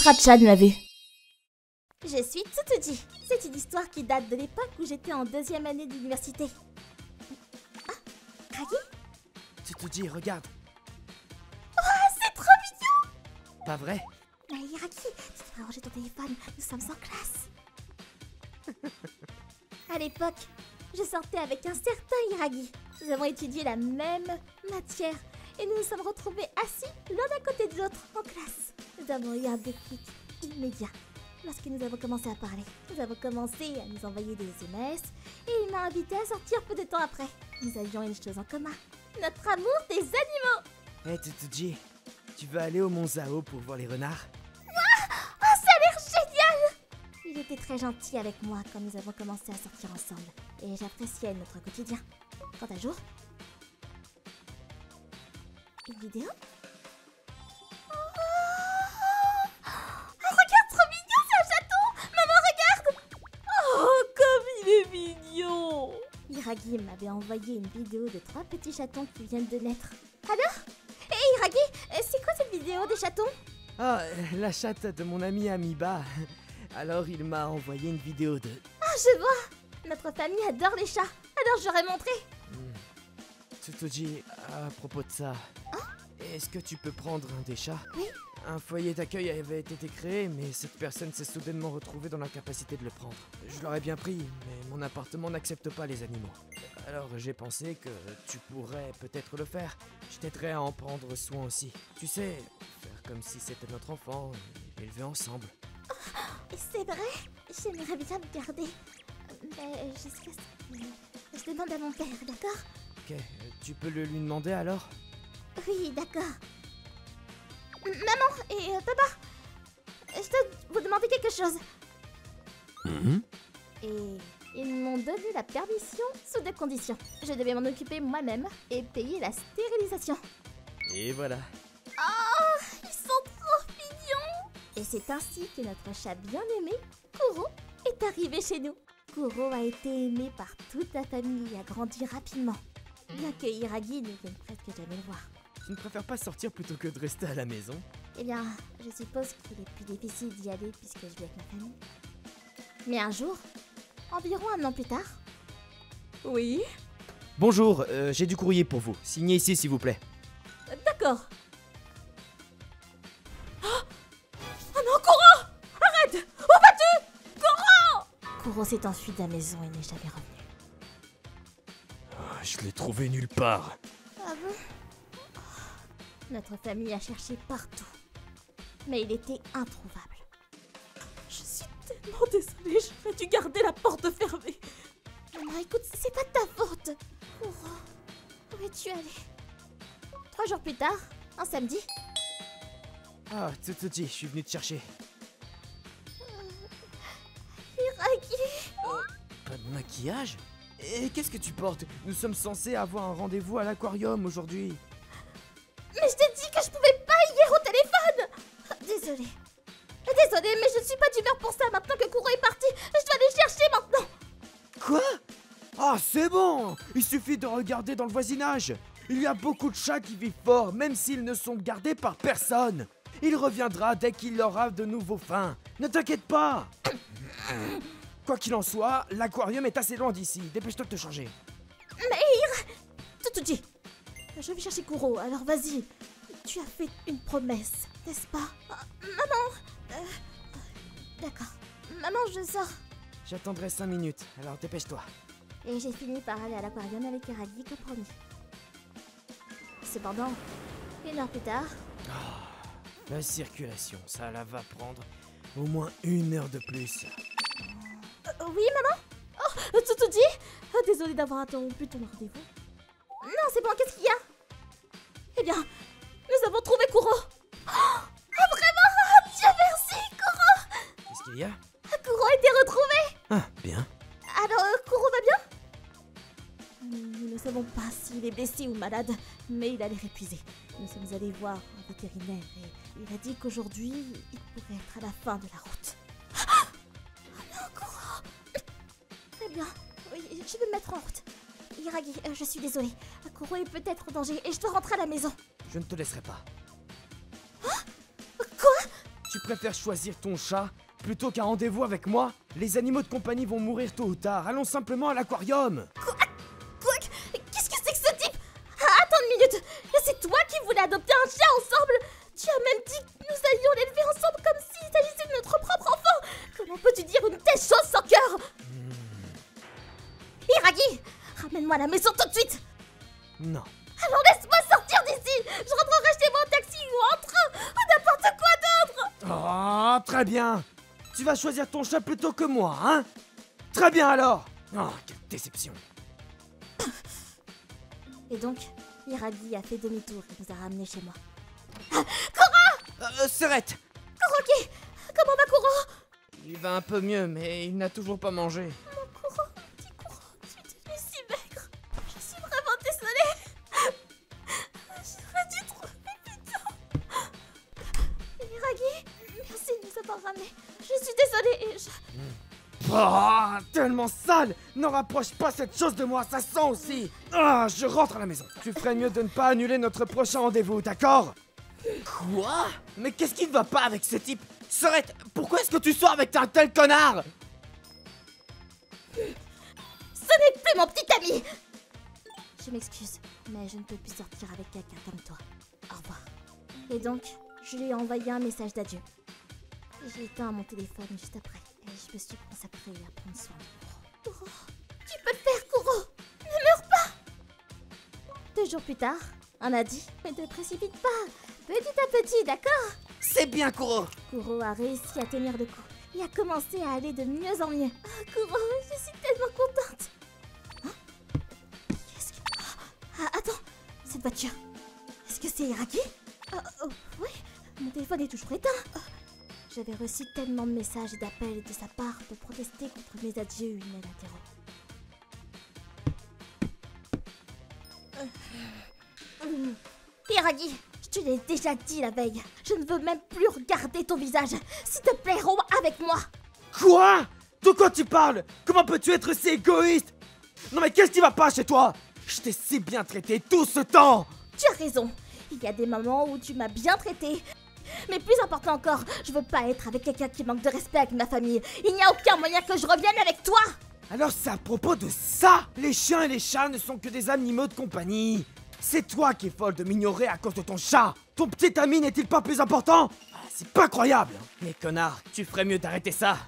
Ratchan l'a vu. Je suis Tsutsuji. C'est une histoire qui date de l'époque où j'étais en 2e année d'université. Ah, Iragi? Tsutsuji, regarde. Oh, c'est trop mignon! Pas vrai? Mais Iragi, tu devrais ranger ton téléphone, nous sommes en classe. À l'époque, je sortais avec un certain Iragi. Nous avons étudié la même matière et nous nous sommes retrouvés assis l'un à côté de l'autre en classe. Nous avons eu un déclic immédiat. Lorsque nous avons commencé à parler, nous avons commencé à nous envoyer des SMS et il m'a invité à sortir peu de temps après. Nous avions une chose en commun, notre amour des animaux. Hé Tsutsuji, tu veux aller au Mont Zao pour voir les renards? Oh, ça a l'air génial! Il était très gentil avec moi quand nous avons commencé à sortir ensemble et j'appréciais notre quotidien. Quant à jour, une vidéo? Regarde, trop mignon, c'est un chaton! Maman, regarde! Oh, comme il est mignon! Iragi m'avait envoyé une vidéo de 3 petits chatons qui viennent de naître. Alors? Hé Iragi, c'est quoi cette vidéo des chatons? Ah, la chatte de mon ami Amiba. Alors il m'a envoyé une vidéo de... Ah, je vois! Notre famille adore les chats, alors j'aurais montré. Tsutsuji, à propos de ça, est-ce que tu peux prendre un des chats? Oui. Un foyer d'accueil avait été créé, mais cette personne s'est soudainement retrouvée dans l'incapacité de le prendre. Je l'aurais bien pris, mais mon appartement n'accepte pas les animaux. Alors j'ai pensé que tu pourrais peut-être le faire. Je t'aiderais à en prendre soin aussi. Tu sais, faire comme si c'était notre enfant et l'élever ensemble. Et c'est vrai, j'aimerais bien le garder. Mais jusqu'à ce que je demande à mon père, d'accord? Ok, tu peux le lui demander alors? Oui, d'accord. Maman et papa, je dois vous demander quelque chose. Et ils m'ont donné la permission sous 2 conditions. Je devais m'en occuper moi-même et payer la stérilisation. Et voilà. Oh, ils sont trop mignons! Et c'est ainsi que notre chat bien-aimé, Kuro, est arrivé chez nous. Kuro a été aimé par toute la famille et a grandi rapidement. Bien que Iragi ne vienne presque jamais le voir. Tu ne préfères pas sortir plutôt que de rester à la maison? Eh bien, je suppose qu'il est plus difficile d'y aller puisque je vis avec ma famille. Mais un jour, environ 1 an plus tard... Oui, Bonjour, j'ai du courrier pour vous. Signez ici s'il vous plaît. d'accord. Oh non, Kuro! Arrête! Où vas-tu? Kuro s'est enfui de la maison et n'est jamais revenu. Je l'ai trouvé nulle part. Ah bon? Notre famille a cherché partout, mais il était introuvable. Je suis tellement désolée, j'aurais dû garder la porte fermée. Maman, écoute, c'est pas de ta faute. Kuro, où es-tu allé? 3 jours plus tard, un samedi, Ah, Tsutsuji, je suis venu te chercher. Iragi... Pas de maquillage? Et qu'est-ce que tu portes? Nous sommes censés avoir un rendez-vous à l'aquarium aujourd'hui. Mais je t'ai dit que je pouvais pas hier au téléphone. Désolée. Désolée, mais je suis pas d'humeur pour ça maintenant que Kuro est parti. Je dois aller chercher maintenant. Quoi? Ah, c'est bon! Il suffit de regarder dans le voisinage. Il y a beaucoup de chats qui vivent fort, même s'ils ne sont gardés par personne. Il reviendra dès qu'il aura de nouveau faim. Ne t'inquiète pas! Quoi qu'il en soit, l'aquarium est assez loin d'ici. Dépêche-toi de te changer. Tsutsuji, je vais chercher Kuro, alors vas-y. Tu as fait une promesse, n'est-ce pas? Maman... D'accord. Maman, je sors. J'attendrai 5 minutes, alors dépêche-toi. Et j'ai fini par aller à l'aquarium avec Iragi comme promis. Cependant, 1 heure plus tard... La circulation, ça la va prendre au moins 1 heure de plus. Oui, maman? Oh, Tsutsuji? Désolée d'avoir interrompu ton rendez-vous. Non, c'est bon, qu'est-ce qu'il y a? Eh bien, nous avons trouvé Kuro. Oh, vraiment? Oh, Dieu merci, Kuro! Qu'est-ce qu'il y a? Kuro a été retrouvé. Ah, bien. Alors, Kuro va bien? Nous ne savons pas s'il est blessé ou malade, mais il a l'air épuisé. Nous sommes allés voir un vétérinaire et il a dit qu'aujourd'hui, il pourrait être à la fin de la route. Oh non, Kuro! Très bien, oui, je vais me mettre en route. Iragi, je suis désolée. Kuro est peut-être en danger et je dois rentrer à la maison. Je ne te laisserai pas. Quoi? Tu préfères choisir ton chat plutôt qu'un rendez-vous avec moi? Les animaux de compagnie vont mourir tôt ou tard. Allons simplement à l'aquarium. Quoi? Qu'est-ce que c'est que ce type? Ah, attends une minute. C'est toi qui voulais adopter un chat ensemble? Tu as même dit que nous allions l'élever ensemble comme s'il s'agissait de notre propre enfant. Comment peux-tu dire une telle chose sans cœur? Hiragi, ramène-moi à la maison tout de suite. Non. Alors laisse-moi sortir d'ici. Je rentrerai chez moi en taxi ou en train ou n'importe quoi d'autre. Oh, très bien. Tu vas choisir ton chat plutôt que moi, hein? Très bien alors. Oh, quelle déception. Et donc, Hiragi a fait demi-tour et nous a ramenés chez moi. Serette. Kuroki, comment va Kuro? Il va un peu mieux, mais il n'a toujours pas mangé. Mon Kuro, petit Kuro, tu es devenu si maigre. Je suis vraiment désolée. J'aurais dû trouver plus tôt. Hiragi, merci de nous avoir ramenés. Je suis désolée et je... Oh, tellement sale. N'en rapproche pas cette chose de moi, ça sent aussi. Ah, je rentre à la maison. Tu ferais mieux de ne pas annuler notre prochain rendez-vous, d'accord? Quoi? Mais qu'est-ce qui ne va pas avec ce type? Serette, pourquoi est-ce que tu sors avec un tel connard? Ce n'est plus mon petit ami. Je m'excuse, mais je ne peux plus sortir avec quelqu'un comme toi. Au revoir. Et donc, je lui ai envoyé un message d'adieu. J'ai éteint mon téléphone juste après, et je me suis consacrée à prendre soin de Kuro. Kuro, tu peux le faire, Kuro. Ne meurs pas. 2 jours plus tard, on a dit, mais ne précipite pas, petit à petit, d'accord? C'est bien, Kuro. Kuro a réussi à tenir le coup. Il a commencé à aller de mieux en mieux. Oh, Kuro, je suis tellement contente. Hein? Qu'est-ce que... Ah, attends, cette voiture. Est-ce que c'est Hiragi? Oui, mon téléphone est toujours éteint. J'avais reçu tellement de messages et d'appels de sa part pour protester contre mes adieux unilatéraux. Hiragi, je te l'ai déjà dit la veille. Je ne veux même plus regarder ton visage. S'il te plaît, romps avec moi. Quoi? De quoi tu parles? Comment peux-tu être si égoïste? Non mais qu'est-ce qui va pas chez toi? Je t'ai si bien traité tout ce temps. Tu as raison. Il y a des moments où tu m'as bien traité. Mais plus important encore, je veux pas être avec quelqu'un qui manque de respect avec ma famille. Il n'y a aucun moyen que je revienne avec toi. Alors c'est à propos de ça? Les chiens et les chats ne sont que des animaux de compagnie. C'est toi qui es folle de m'ignorer à cause de ton chat. Ton petit ami n'est-il pas plus important? C'est pas croyable. Mais connard, tu ferais mieux d'arrêter ça.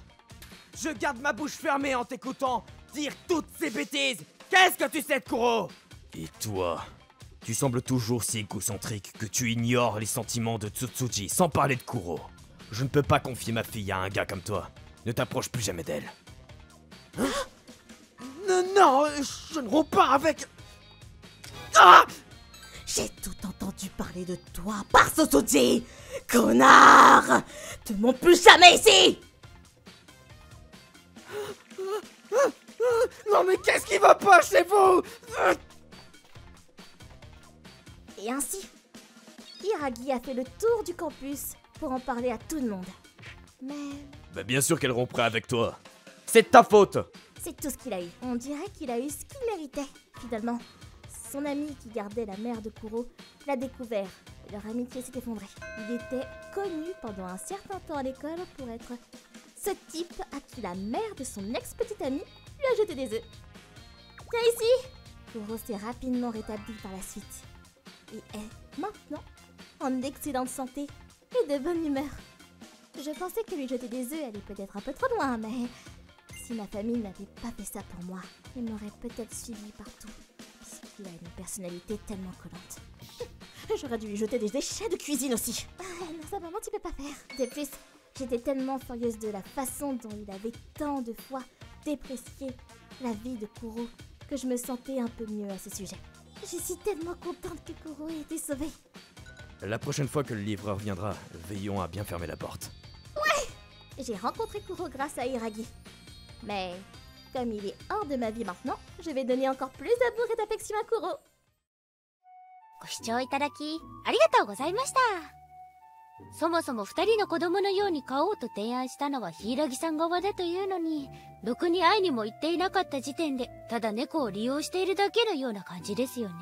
Je garde ma bouche fermée en t'écoutant dire toutes ces bêtises. Qu'est-ce que tu sais de Kuro? Et toi? Tu sembles toujours si égocentrique que tu ignores les sentiments de Tsutsuji sans parler de Kuro. Je ne peux pas confier ma fille à un gars comme toi. Ne t'approche plus jamais d'elle. Hein? Non, je ne romps pas avec... Ah! J'ai tout entendu parler de toi par Tsutsuji. Connard! Ne monte plus jamais ici. Non mais qu'est-ce qui va pas chez vous? Et ainsi, Hiragi a fait le tour du campus pour en parler à tout le monde. Mais Bah bien sûr qu'elle romprait avec toi. C'est de ta faute. c'est tout ce qu'il a eu. On dirait qu'il a eu ce qu'il méritait, finalement. Son ami qui gardait la mère de Kuro l'a découvert et leur amitié s'est effondrée. Il était connu pendant un certain temps à l'école pour être ce type à qui la mère de son ex-petite amie lui a jeté des œufs. Viens ici! Kuro s'est rapidement rétabli par la suite et est maintenant en excellente santé et de bonne humeur. Je pensais que lui jeter des œufs allait peut-être un peu trop loin, mais si ma famille n'avait pas fait ça pour moi, il m'aurait peut-être suivi partout, puisqu'il a une personnalité tellement collante. J'aurais dû lui jeter des déchets de cuisine aussi. Non, ça maman, tu peux pas faire. De plus, j'étais tellement furieuse de la façon dont il avait tant de fois déprécié la vie de Kuro que je me sentais un peu mieux à ce sujet. Je suis tellement contente que Kuro ait été sauvé. La prochaine fois que le livreur viendra, veillons à bien fermer la porte. J'ai rencontré Kuro grâce à Hiragi. Mais comme il est hors de ma vie maintenant, je vais donner encore plus d'amour et d'affection à Kuro. ご視聴いただきありがとうございました。そもそも2人の子供のように飼おうと提案したのは柊さん側だというのに、ろくに会いにも行っていなかった時点でただ猫を利用しているだけのような感じですよね。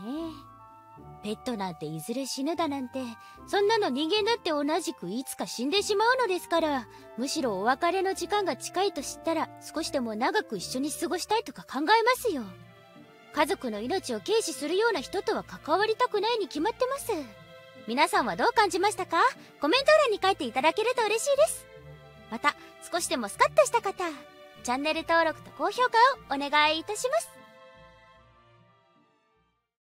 ペットなんていずれ死ぬだなんて、そんなの人間だって同じくいつか死んでしまうのですから、むしろお別れの時間が近いと知ったら少しでも長く一緒に過ごしたいとか考えますよ。家族の命を軽視するような人とは関わりたくないに決まってます。皆さんはどう感じましたか？コメント欄に書いていただけると嬉しいです。また少しでもスカッとした方、チャンネル登録と高評価をお願いいたします。